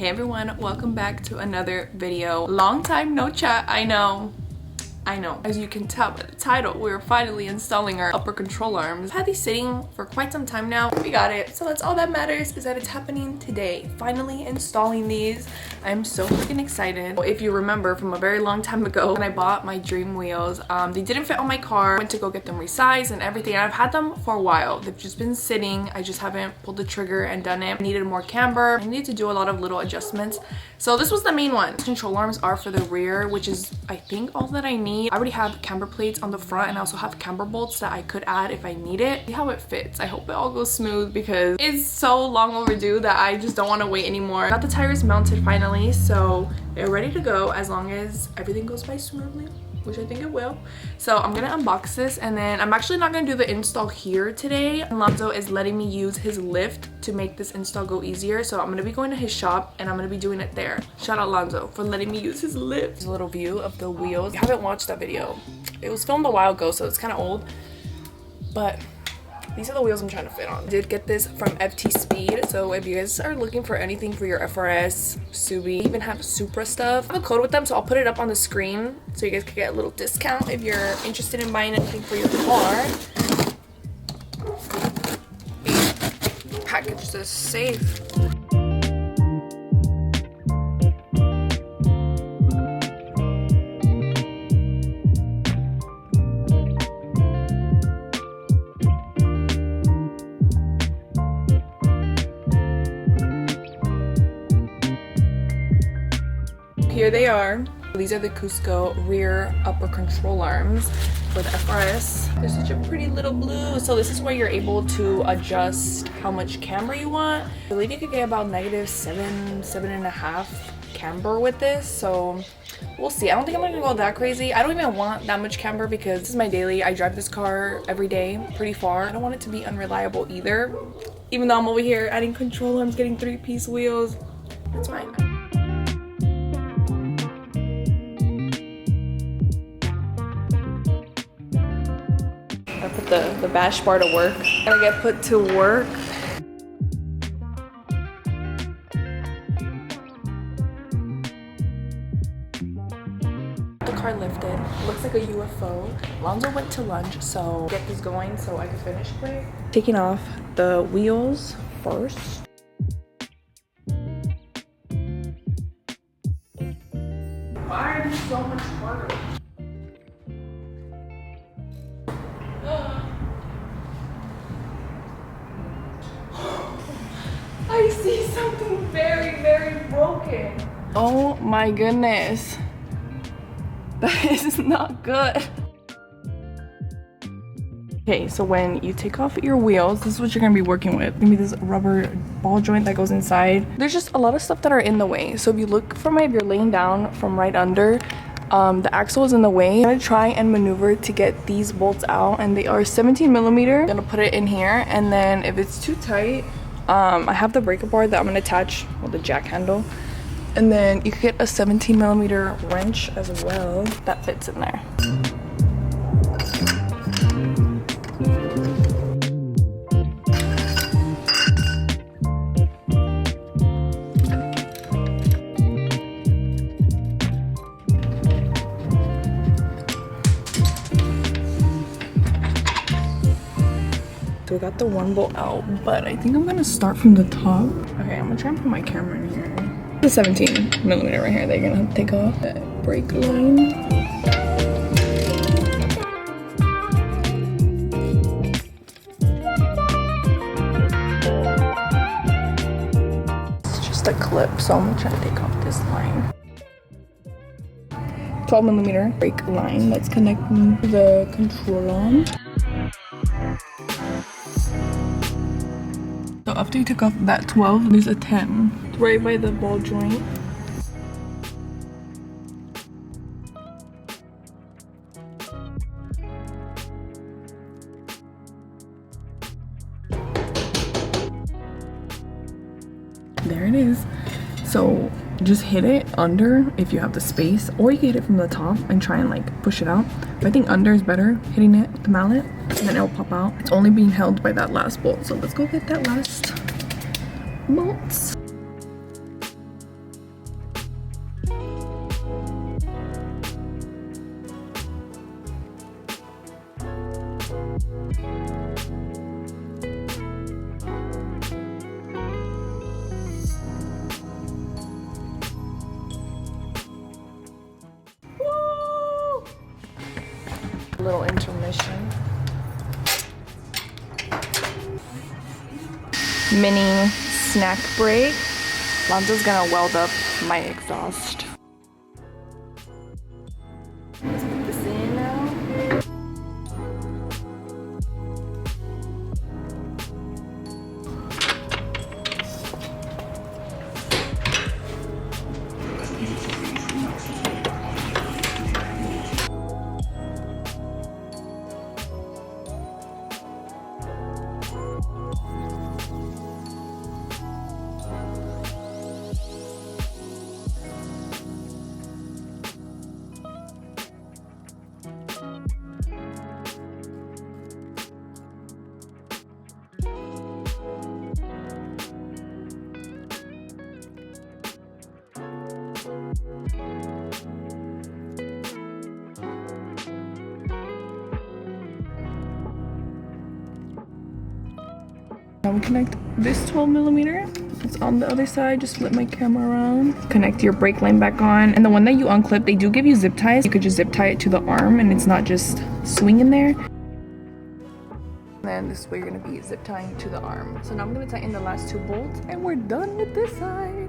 Hey everyone, welcome back to another video. Long time no chat, I know. As you can tell by the title, we're finally installing our upper control arms. I've had these sitting for quite some time now. We got it. So that's all that matters, is that it's happening today. Finally installing these. I'm so freaking excited. If you remember from a very long time ago when I bought my dream wheels, they didn't fit on my car. I went to go get them resized and everything. And I've had them for a while. They've just been sitting. I just haven't pulled the trigger and done it. I needed more camber. I needed to do a lot of little adjustments. So this was the main one. Control arms are for the rear, which is I think all that I need. I already have camber plates on the front and I also have camber bolts that I could add if I need it. See how it fits. I hope it all goes smooth because it's so long overdue that I just don't want to wait anymore. Got the tires mounted finally, so they're ready to go as long as everything goes by smoothly, which I think it will. So I'm gonna unbox this and then I'm actually not gonna do the install here today. Alonzo is letting me use his lift to make this install go easier. So I'm gonna be going to his shop and I'm gonna be doing it there. Shout out Alonzo for letting me use his lift. Here's a little view of the wheels. If you haven't watched that video, it was filmed a while ago, so it's kind of old, but these are the wheels I'm trying to fit on. I did get this from FT Speed, so if you guys are looking for anything for your FRS, Subi, even have Supra stuff, I have a code with them, so I'll put it up on the screen so you guys can get a little discount if you're interested in buying anything for your car. Package this safe. Here they are. These are the Cusco rear upper control arms for the FRS. They're such a pretty little blue. So this is where you're able to adjust how much camber you want. I believe you could get about -7.5 camber with this. So we'll see. I don't think I'm gonna go that crazy. I don't even want that much camber because this is my daily. I drive this car every day pretty far. I don't want it to be unreliable either. Even though I'm over here adding control arms, getting 3-piece wheels. It's fine. I put the bash bar to work. Gotta get put to work. The car lifted. Looks like a UFO. Alonzo went to lunch, so get this going so I can finish quick. Taking off the wheels first. Why are these so much harder? I see something very, very broken. Oh my goodness. That is not good. Okay, so when you take off your wheels, this is what you're gonna be working with. Maybe this rubber ball joint that goes inside. There's just a lot of stuff that are in the way. So if you look from if you're laying down from right under, the axle is in the way. I'm gonna try and maneuver to get these bolts out, and they are 17mm. I'm gonna put it in here, and then if it's too tight, I have the breaker bar that I'm gonna attach with the jack handle, and then you could get a 17mm wrench as well that fits in there. So we got the one bolt out, but I think I'm gonna start from the top. Okay, I'm gonna try and put my camera in here. The 17mm right here, they're gonna have to take off that brake line. It's just a clip, so I'm gonna try to take off this line. 12mm brake line that's connecting to the control arm. So after you took off that 12, there's a 10 right by the ball joint. There it is. So just hit it under if you have the space, or you can hit it from the top and try and like push it out. But I think under is better, hitting it with the mallet, and then it'll pop out. It's only being held by that last bolt, so let's go get that last bolts. little intermission. Mini snack break. Lonzo's gonna weld up my exhaust. Let's put this in now. Now we connect this 12mm. It's on the other side. Just flip my camera around. Connect your brake line back on. And the one that you unclip, they do give you zip ties. You could just zip tie it to the arm and it's not just swinging there. And then this way you're gonna be zip tying to the arm. So now I'm gonna tighten the last 2 bolts and we're done with this side.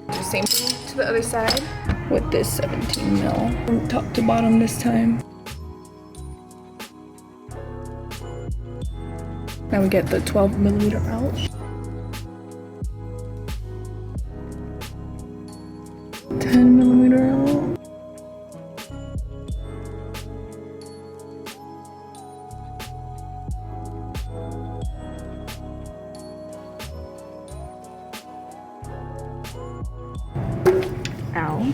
Do the same thing to the other side with this 17mm from top to bottom this time. Now we get the 12mm out. 10mm out. Ow.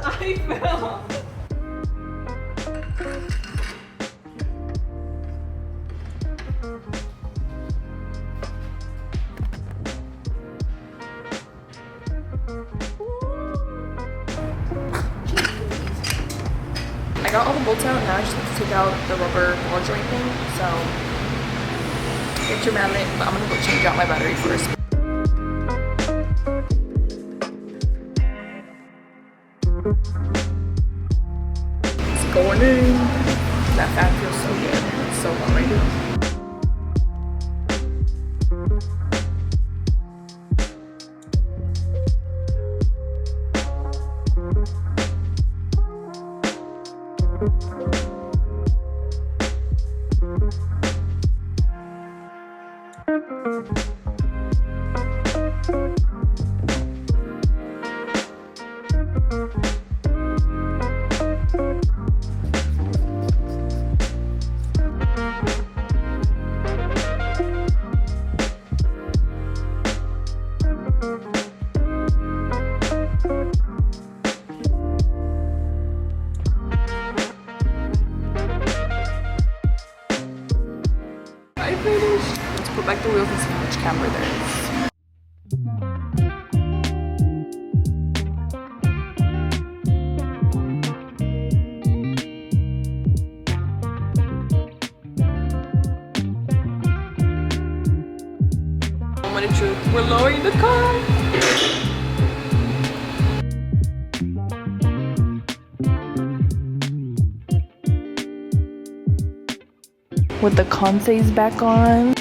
I fell. I got all the bolts out, now I just have to take out the rubber ball joint thing, so get your magnet, but I'm gonna go change out my battery first. It's going in. That fan feels so good. It's so hot right now. I finished. Let's put back the wheels and see how much camber there is. Moment of truth. We're lowering the car. With the consays back on.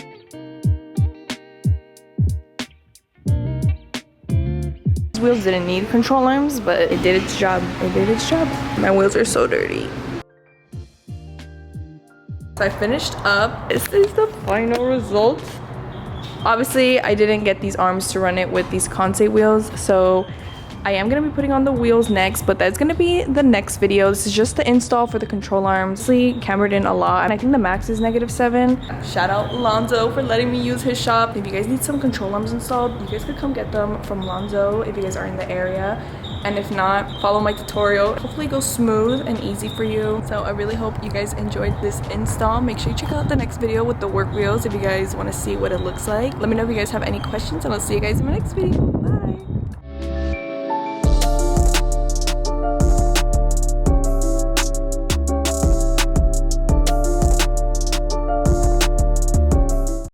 These wheels didn't need control arms, but it did its job. It did its job. My wheels are so dirty. So I finished up. This is the final result. Obviously, I didn't get these arms to run it with these consay wheels, so I am going to be putting on the wheels next, but that's going to be the next video. This is just the install for the control arms. Honestly, cambered in a lot, and I think the max is -7. Shout out Lonzo for letting me use his shop. If you guys need some control arms installed, you guys could come get them from Lonzo if you guys are in the area. And if not, follow my tutorial. Hopefully it goes smooth and easy for you. So I really hope you guys enjoyed this install. Make sure you check out the next video with the work wheels if you guys want to see what it looks like. Let me know if you guys have any questions, and I'll see you guys in my next video. Bye!